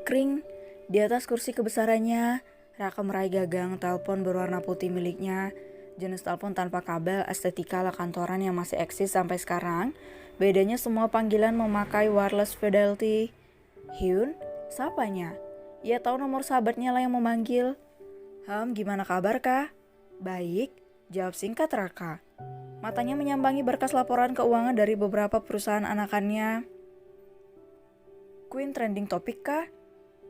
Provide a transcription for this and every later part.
Kring, di atas kursi kebesarannya, Raka meraih gagang telepon berwarna putih miliknya. Jenis telepon tanpa kabel estetika ala kantoran yang masih eksis sampai sekarang. Bedanya semua panggilan memakai wireless fidelity. Hyun, siapanya? Ia tahu nomor sahabatnya lah yang memanggil. Gimana kabar kah? Baik, jawab singkat Raka. Matanya menyambangi berkas laporan keuangan dari beberapa perusahaan anakannya. Queen trending topik kah?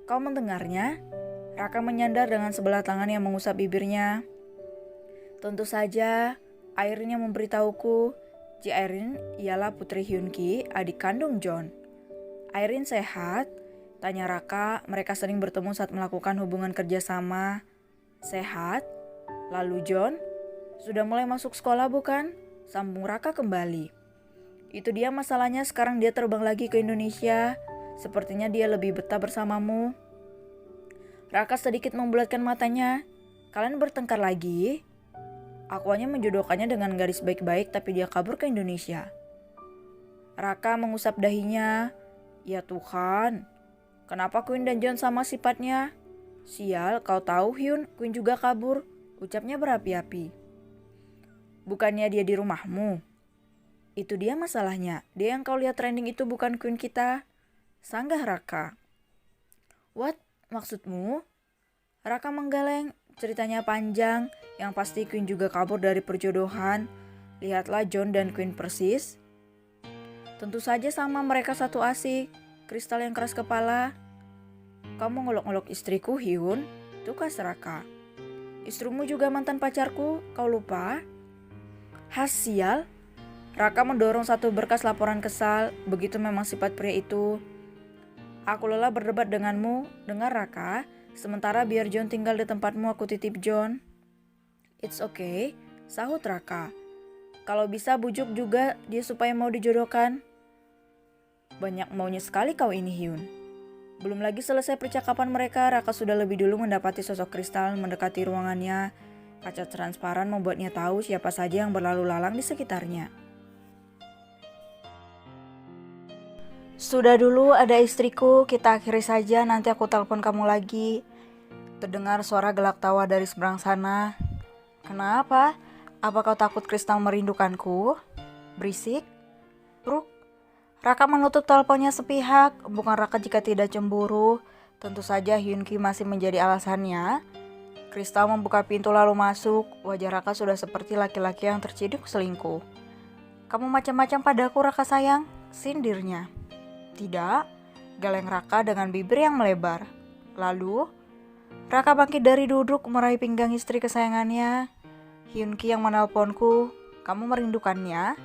Kau mendengarnya? Raka menyandar dengan sebelah tangan yang mengusap bibirnya. Tentu saja, Irene yang memberitahuku. Ji Irene ialah putri Hyunki, adik kandung John. Irene sehat? Tanya Raka, mereka sering bertemu saat melakukan hubungan kerjasama. Sehat? Lalu John? Sudah mulai masuk sekolah bukan? Sambung Raka kembali. Itu dia masalahnya, sekarang dia terbang lagi ke Indonesia. Sepertinya dia lebih betah bersamamu. Raka sedikit membulatkan matanya. Kalian bertengkar lagi? Aku hanya menjodohkannya dengan gadis baik-baik tapi dia kabur ke Indonesia. Raka mengusap dahinya. Ya Tuhan, kenapa Queen dan John sama sifatnya? Sial, kau tahu Hyun, Queen juga kabur. Ucapnya berapi-api. Bukannya dia di rumahmu? Itu dia masalahnya. Dia yang kau lihat trending itu bukan Queen kita. Sanggah Raka. What? Maksudmu? Raka menggeleng, ceritanya panjang, yang pasti Queen juga kabur dari perjodohan. Lihatlah John dan Queen persis. Tentu saja sama, mereka satu asik. Kristal yang keras kepala. Kamu ngolok-ngolok istriku, Hyun? Tukas Raka. Istrimu juga mantan pacarku, kau lupa? Sial. Raka mendorong satu berkas laporan kesal, begitu memang sifat pria itu. Aku lelah berdebat denganmu, dengar Raka. Sementara biar John tinggal di tempatmu, aku titip John. It's okay, sahut Raka. Kalau bisa bujuk juga dia supaya mau dijodohkan. Banyak maunya sekali kau ini Hyun. Belum lagi selesai percakapan mereka, Raka sudah lebih dulu mendapati sosok Kristal mendekati ruangannya. Kaca transparan membuatnya tahu siapa saja yang berlalu lalang di sekitarnya. Sudah dulu ada istriku, kita akhiri saja, nanti aku telepon kamu lagi. Terdengar suara gelak tawa dari seberang sana. Kenapa? Apa kau takut Kristal merindukanku? Berisik. Bruk. Raka menutup teleponnya sepihak, bukan Raka jika tidak cemburu. Tentu saja Hyunki masih menjadi alasannya. Kristal membuka pintu lalu masuk, wajah Raka sudah seperti laki-laki yang terciduk selingkuh. Kamu macam-macam padaku Raka sayang, sindirnya. Tidak, geleng Raka dengan bibir yang melebar. Lalu, Raka bangkit dari duduk meraih pinggang istri kesayangannya. Hyunki yang menelponku, kamu merindukannya?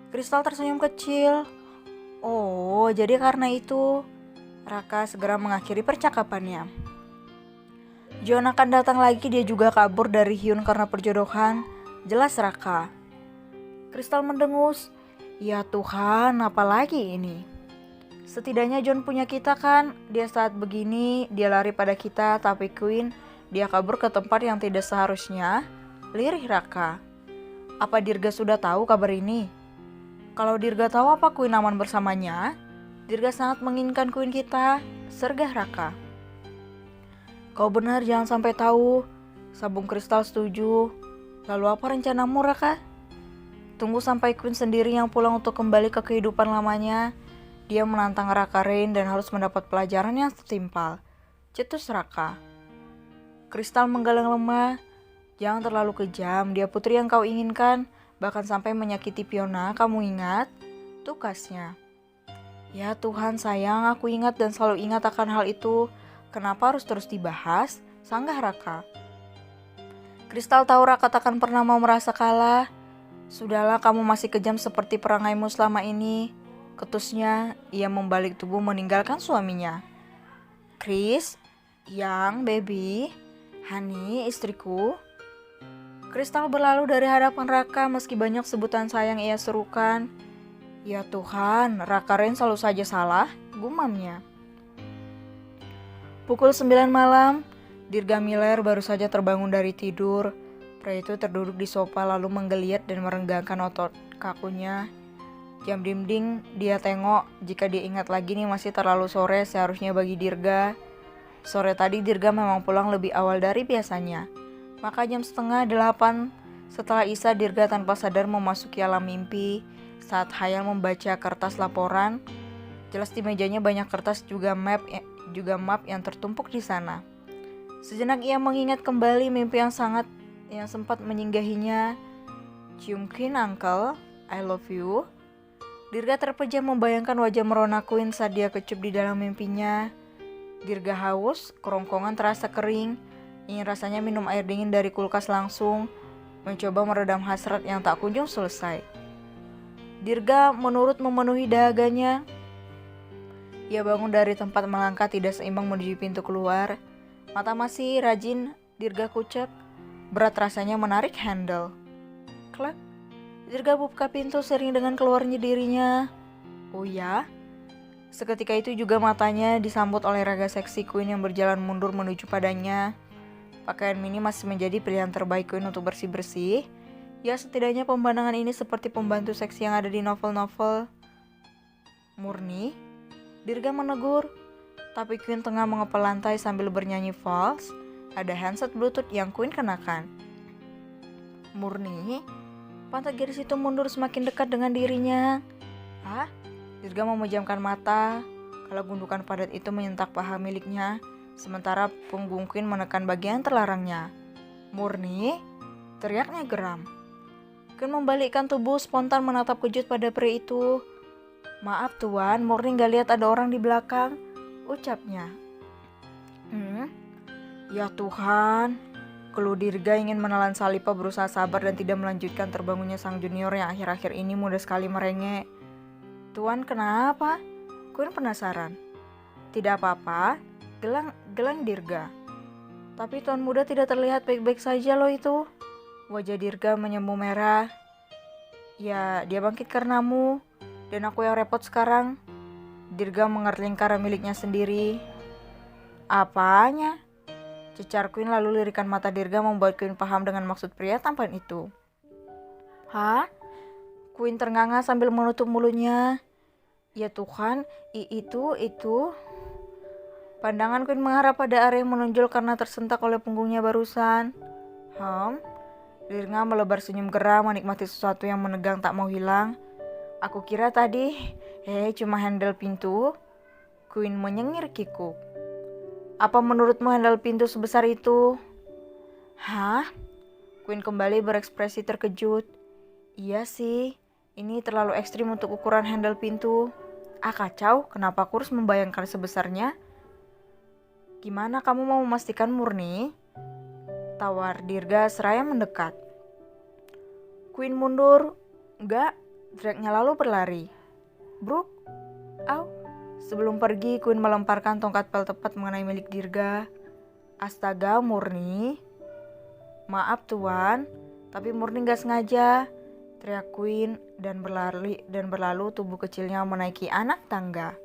Kristal tersenyum kecil. Oh, jadi karena itu. Raka segera mengakhiri percakapannya. John akan datang lagi, dia juga kabur dari Hyun karena perjodohan. Jelas Raka. Kristal mendengus. Ya Tuhan, apalagi ini? Setidaknya John punya kita kan. Dia saat begini, dia lari pada kita, tapi Queen, dia kabur ke tempat yang tidak seharusnya. Lirih Raka. Apa Dirga sudah tahu kabar ini? Kalau Dirga tahu apa Queen aman bersamanya? Dirga sangat menginginkan Queen kita, sergah Raka. Kau benar, jangan sampai tahu. Sambung Kristal setuju. Lalu apa rencanamu Raka? Tunggu sampai Queen sendiri yang pulang untuk kembali ke kehidupan lamanya. Dia menantang Raka Rain dan harus mendapat pelajaran yang setimpal. Cetus Raka. Kristal menggeleng lemah. Jangan terlalu kejam, dia putri yang kau inginkan. Bahkan sampai menyakiti Fiona, kamu ingat? Tukasnya. Ya Tuhan sayang, aku ingat dan selalu ingat akan hal itu. Kenapa harus terus dibahas? Sanggah Raka. Kristal tahu Raka takkan pernah mau merasa kalah. Sudahlah, kamu masih kejam seperti perangaimu selama ini. Ketusnya, ia membalik tubuh meninggalkan suaminya. Chris, Yang, baby, Hani, istriku. Kristal berlalu dari hadapan Raka meski banyak sebutan sayang ia serukan. Ya Tuhan, Raka Rain selalu saja salah, gumamnya. Pukul 9 malam, Dirga Miller baru saja terbangun dari tidur. Pria itu terduduk di sofa lalu menggeliat dan merenggangkan otot kakunya. Jam dinding dia tengok, jika dia ingat lagi nih masih terlalu sore seharusnya bagi Dirga. Sore tadi Dirga memang pulang lebih awal dari biasanya. Maka jam setengah 8 setelah Isya Dirga tanpa sadar memasuki alam mimpi. Saat Hayal membaca kertas laporan, jelas di mejanya banyak kertas juga map yang tertumpuk di sana. Sejenak ia mengingat kembali mimpi yang sempat menyinggahinya. Ciumkin uncle, I love you. Dirga terpejam membayangkan wajah merona Queen saat dia kecup di dalam mimpinya. Dirga haus, kerongkongan terasa kering. Ingin rasanya minum air dingin dari kulkas langsung. Mencoba meredam hasrat yang tak kunjung selesai. Dirga menurut memenuhi dahaganya. Ia bangun dari tempat melangkah tidak seimbang menuju pintu keluar. Mata masih rajin Dirga kucek. Berat rasanya menarik handle. Klak. Dirga buka pintu sering dengan keluarnya dirinya. Oh ya? Seketika itu juga matanya disambut oleh raga seksi Queen yang berjalan mundur menuju padanya. Pakaian mini masih menjadi pilihan terbaik Queen untuk bersih-bersih. Ya setidaknya pemandangan ini seperti pembantu seksi yang ada di novel-novel. Murni? Dirga menegur. Tapi Queen tengah mengepel lantai sambil bernyanyi vals. Ada handset bluetooth yang Queen kenakan. Murni? Pantat gadis itu mundur semakin dekat dengan dirinya. Hah? Dirga memejamkan mata. Kalau gundukan padat itu menyentak paha miliknya. Sementara punggung Queen menekan bagian terlarangnya. Murni? Teriaknya geram. Queen membalikkan tubuh spontan menatap kejut pada pria itu. Maaf tuan, Murni gak lihat ada orang di belakang, ucapnya. Ya Tuhan, keluh Dirga ingin menelan Salipa berusaha sabar dan tidak melanjutkan terbangunnya sang junior yang akhir-akhir ini mudah sekali merengek. Tuan kenapa? Queen penasaran. Tidak apa-apa, gelang Dirga. Tapi tuan muda tidak terlihat baik-baik saja loh itu. Wajah Dirga menyemu merah. Ya, dia bangkit karenamu. Dan aku yang repot sekarang. Dirga mengerling arah miliknya sendiri. Apanya? Cecar Queen lalu lirikan mata Dirga membuat Queen paham dengan maksud pria tampan itu. Hah? Queen ternganga sambil menutup mulutnya. Ya Tuhan, itu. Pandangan Queen mengarah pada area yang menonjol karena tersentak oleh punggungnya barusan. Dirga melebar senyum geram menikmati sesuatu yang menegang tak mau hilang. Aku kira tadi, cuma handle pintu. Queen menyengir kikuk. Apa menurutmu handle pintu sebesar itu? Hah? Queen kembali berekspresi terkejut. Iya sih, ini terlalu ekstrim untuk ukuran handle pintu. Kacau, kenapa aku harus membayangkan sebesarnya? Gimana kamu mau memastikan Murni? Tawar Dirga seraya mendekat. Queen mundur. Enggak, teriaknya lalu berlari. Brooke, au. Sebelum pergi, Queen melemparkan tongkat pel tepat mengenai milik Dirga. Astaga, Murni. Maaf tuan, tapi Murni gak sengaja, teriak Queen dan berlalu tubuh kecilnya menaiki anak tangga.